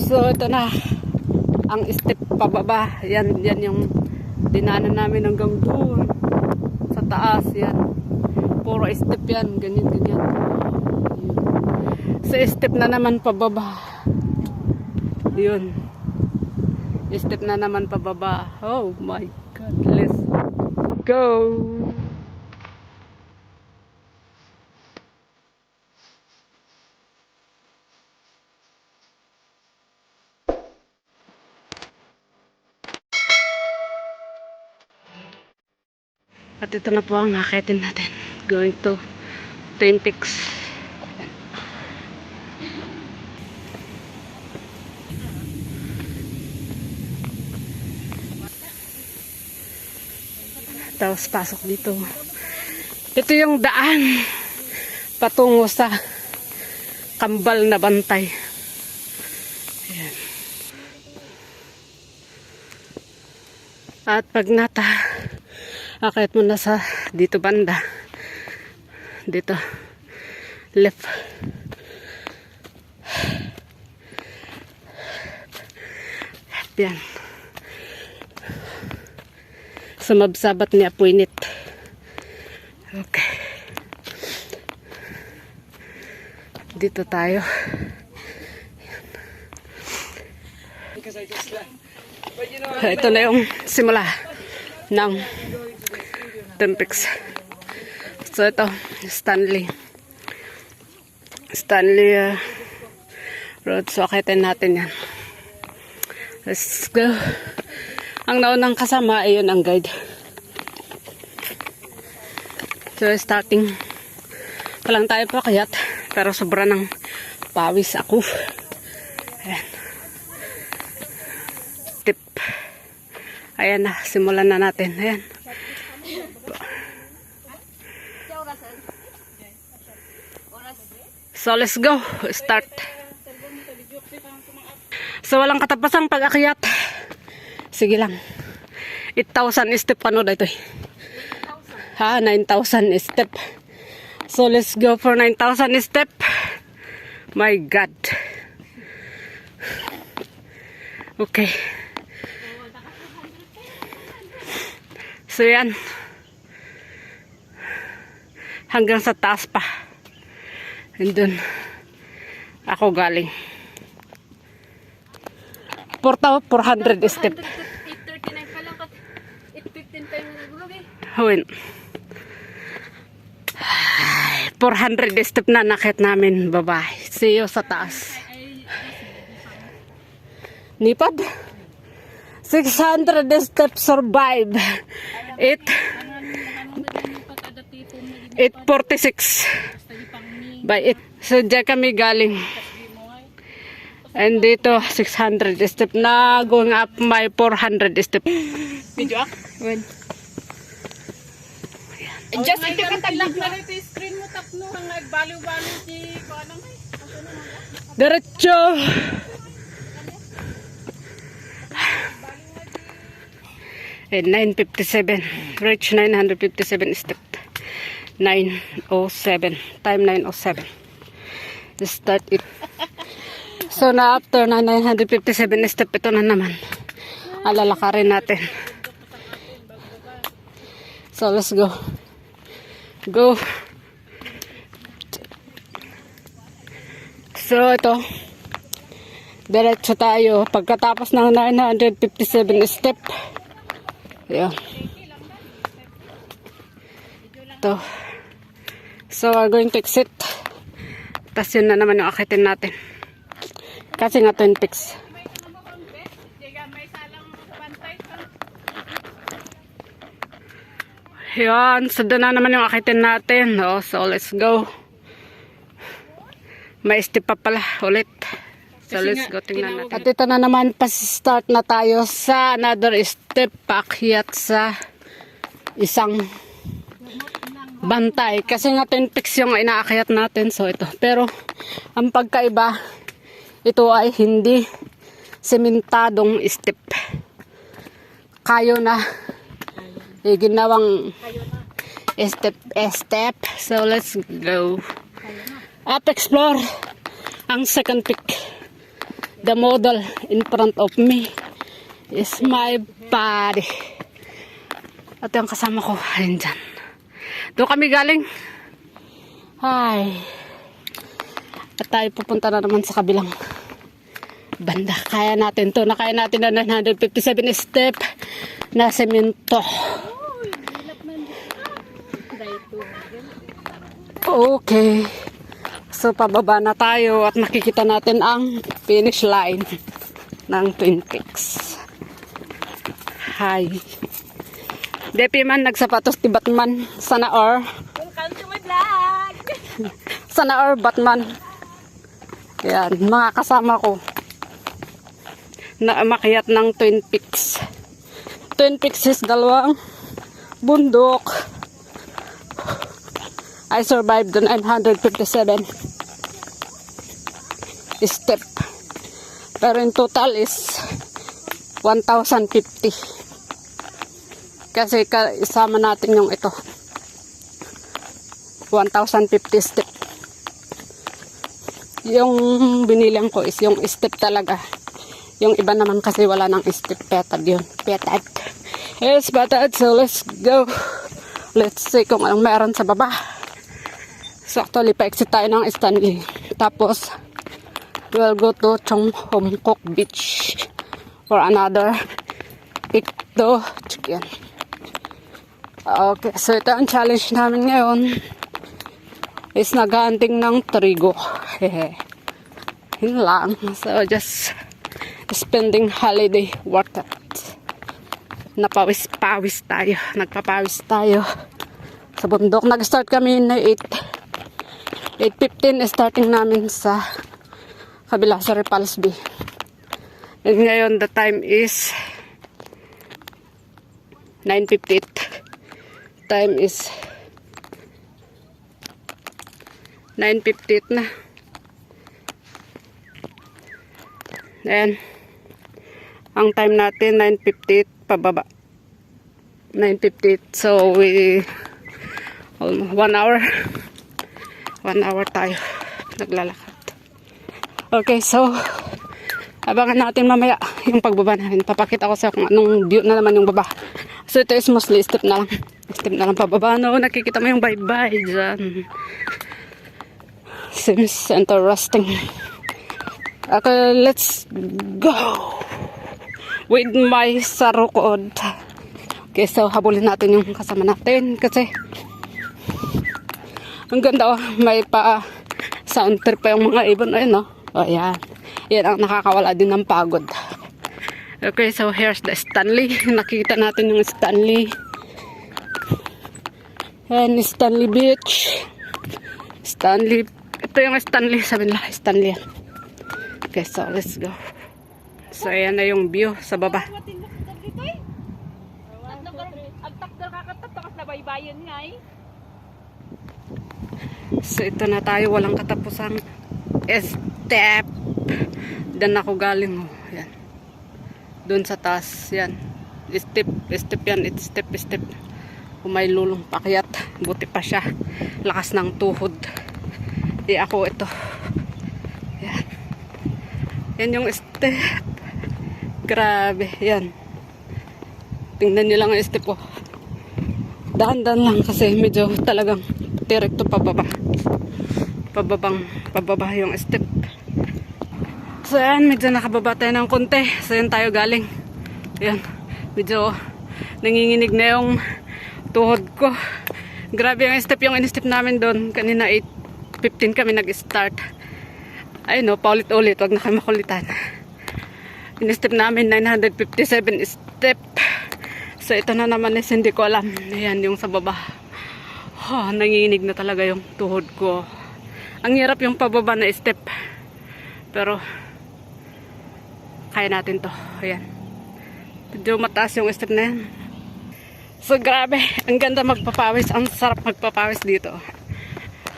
So ito na ang step pababa. Yan yung dinaanan namin hanggang doon sa taas. Yan. Puro step yan. Ganyan. Sa step na naman pababa. Yun. Step na naman pababa. Oh my God. Let's go. At ito na po ang akitin natin. Going to Twin Peaks. Tapos pasok dito. Ito yung daan patungo sa Kambal na Bantay. Ayan. At pag akit mo na sa dito banda. Dito. Left. Yan. Sumabsabat ni Apuinit. Okay. Dito tayo. Ito na yung simula ng Twin Peaks. So ito, Stanley Road. So akitin natin yan. Let's go. Ang naunang kasama ay yun ang guide. So starting pa lang tayo paakyat, pero sobra ng pawis ako. Ayan. Tip. Ayan na, simulan na natin. Ayan. So let's go. Start. So walang katapasang pag-akyat. Sige lang. 8,000 step ano dito eh. 9,000 step. So let's go for 9,000 step. My God. Okay. So yan. Hanggang sa taas pa. And dun ako galing. 400 step. 839 pa lang kat 815 pa yung nagulog eh. Huwin. 400 step na nakit namin, babae. See you sa taas. Nipad? 600 step survive. 846 by 8. So dyan kami galing. And dito 600 step na going up my 400 step. Video ah? When? Just ito ka taglak na rin yung screen mo tapno ang nagbaliw-baliw si paano may. Diretso. And 957. Reach 957 step. 907. Time 907. Start it. So na after na 957 step, ito na naman. Alalakarin natin. So let's go. Go. So ito. Diretso tayo. Pagkatapos ng 957 step. Ayan. Ito. So we're going to exit. Tapos yun na naman yung akitin natin. Kasi nga Twin Peaks. Yan. So doon na naman yung akitin natin. Oh, so let's go. May step pa pala ulit. So let's go. Tingnan natin. At ito na naman. Pas-start na tayo sa another step. Paakyat sa isang bantay. Kasi nga Twin Peaks yung inaakyat natin. So ito. Pero ang pagkaiba, ito ay hindi sementadong step. Kayo na. Ginawang step. So let's go. Up explore ang second peak. the model in front of me is my body. At yung kasama ko, ayun dyan. Doon kami galing. Hi. At tayo pupunta na naman sa kabilang banda. Kaya natin to. Nakaya natin na 957 step na semento. Okay. So, pababa na tayo at makikita natin ang finish line ng Twin Peaks. Hi. Depi man, nagsapatos ti Batman. Sana or. Welcome to my vlog! Sana or Batman. Yan, mga kasama ko na umakyat ng Twin Peaks. Twin Peaks is dalawang bundok. I survived the 957 step. Pero in total is 1,050. Kasi isama natin yung ito. 1,050 step. Yung binilang ko is yung step talaga. Yung iba naman kasi wala nang step. Petad yun. Petad. Yes, petad. So let's go. Let's see kung anong meron sa baba. So actually, pa-exit tayo ng Stanley. Tapos, we'll go to Chong Hom Kok Beach for another picto chicken. Okay, so ito ang challenge namin ngayon is naghahunting ng trigo. Hehe. Yun lang. So just spending holiday worth it. Napawis-pawis tayo. Nagpapawis tayo sa bundok. Nag-start kami na 8:15 starting namin sa kabila sa Repulse Bay. And ngayon the time is 9:58. Time is 9:58 na. Ayan. Ang time natin 9:58 pababa. 9:58. So we almost 1 hour. 1 hour tayo naglalakad. Okay, so abangan natin mamaya yung pagbaba namin. Papakita ko sa kung anong view na naman yung baba. So ito is mostly step na lang. Step na lang pababa. No, nakikita mo yung bye-bye dyan. Seems interesting. Okay, let's go with my sarukod. Okay, so habulin natin yung kasama natin kasi ang ganda, oh. May pa sound trip pa yung mga ibon. Ayun, oh. Oh, yan. Yan ang nakakawala din ng pagod. Okay, so here's the Stanley. Nakikita natin yung Stanley. And Stanley Beach. Stanley. Ito yung Stanley. Sabi nila, Stanley yan. Okay, so let's go. So, ayan na yung view sa baba. Ang takdal kakatapakas na baybayan nga eh. So ito na tayo, walang katapusang step. Doon ako galing, oh. Yan. Doon sa taas, yan. Step yan, it's step. Kung may lulong pakyat, buti pa siya. Lakas ng tuhod. Ako ito. Yan. Yan yung step. Grabe, yan. Tingnan nyo lang ang step ko. Dahan-dahan lang kasi medyo talagang direkto pababa. Pababa yung step. So yan, medyo nakababa tayo ng konti. So yan tayo galing. Yan, medyo nanginginig na yung tuhod ko. Grabe yung step, yung in-step namin doon. Kanina 8:15 kami nag-start. Ay no, paulit-ulit, wag na kayo makulitan. In-step namin 957 step. So ito na naman is hindi ko alam. Ayan yung sa baba. Oh, nanginginig na talaga yung tuhod ko. Ang hirap yung pababa na step. Pero kaya natin to. Ayan. Medyo mataas yung step na yan. So grabe, ang ganda magpapawis. Ang sarap magpapawis dito.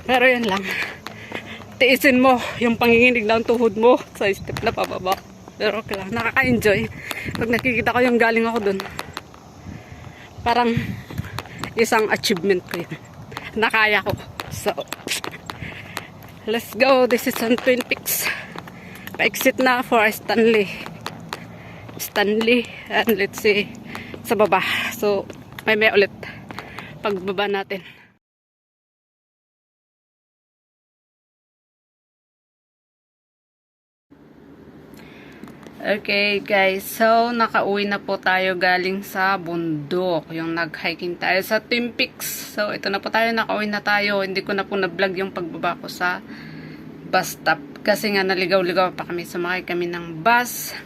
Pero yan lang. Tiisin mo yung panginginig ng tuhod mo sa step na pababa. Pero okay lang, nakaka-enjoy. Pag nakikita ko yung galing ako dun, parang isang achievement ko yun. Nakaya ko. So, let's go. This is on Twin Peaks. Pa-exit na for Stanley. Stanley. And let's see. Sa baba. So, may ulit. Pagbaba natin. Okay guys, so nakauwi na po tayo galing sa bundok. Yung nag-hiking tayo sa Twin Peaks. So ito na po tayo, nakauwi na tayo. Hindi ko na po na-vlog yung pagbaba ko sa bus stop. Kasi nga naligaw-ligaw pa kami. Sumakay kami ng bus.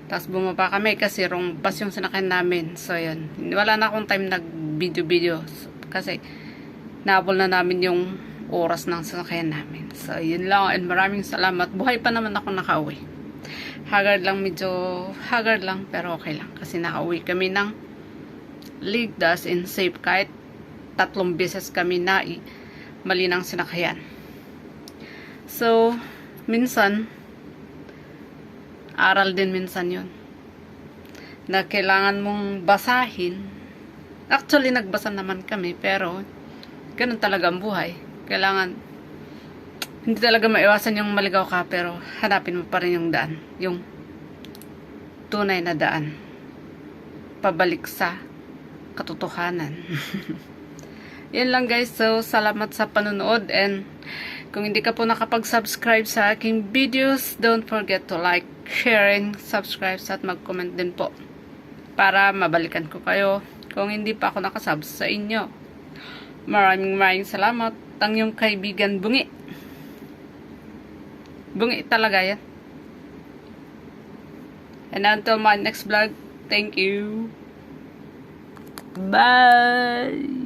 Tapos bumaba kami kasi wrong bus yung sinakyan namin. So yun, wala na akong time nag-video-video. Kasi naabol na namin yung oras ng sinakyan namin. So yun lang, and maraming salamat. Buhay pa naman ako nakauwi. Haggard lang, medyo haggard lang, pero okay lang. Kasi nakauwi kami ng ligtas and safe kahit 3 beses kami na mali ng sinakyan. So, minsan, aral din minsan yun. Na kailangan mong basahin. Actually, nagbasa naman kami, pero ganun talaga ang buhay. Kailangan hindi talaga maiwasan yung maligaw ka, pero hanapin mo pa rin yung daan. Yung tunay na daan. Pabalik sa katotohanan. Yan lang guys. So, salamat sa panonood. And kung hindi ka po nakapag-subscribe sa aking videos, don't forget to like, share, and subscribe at mag-comment din po. Para mabalikan ko kayo kung hindi pa ako nakasub sa inyo. Maraming salamat. Ang yung kaibigan Bungi. Bungi talaga yan. And until my next vlog, thank you. Bye!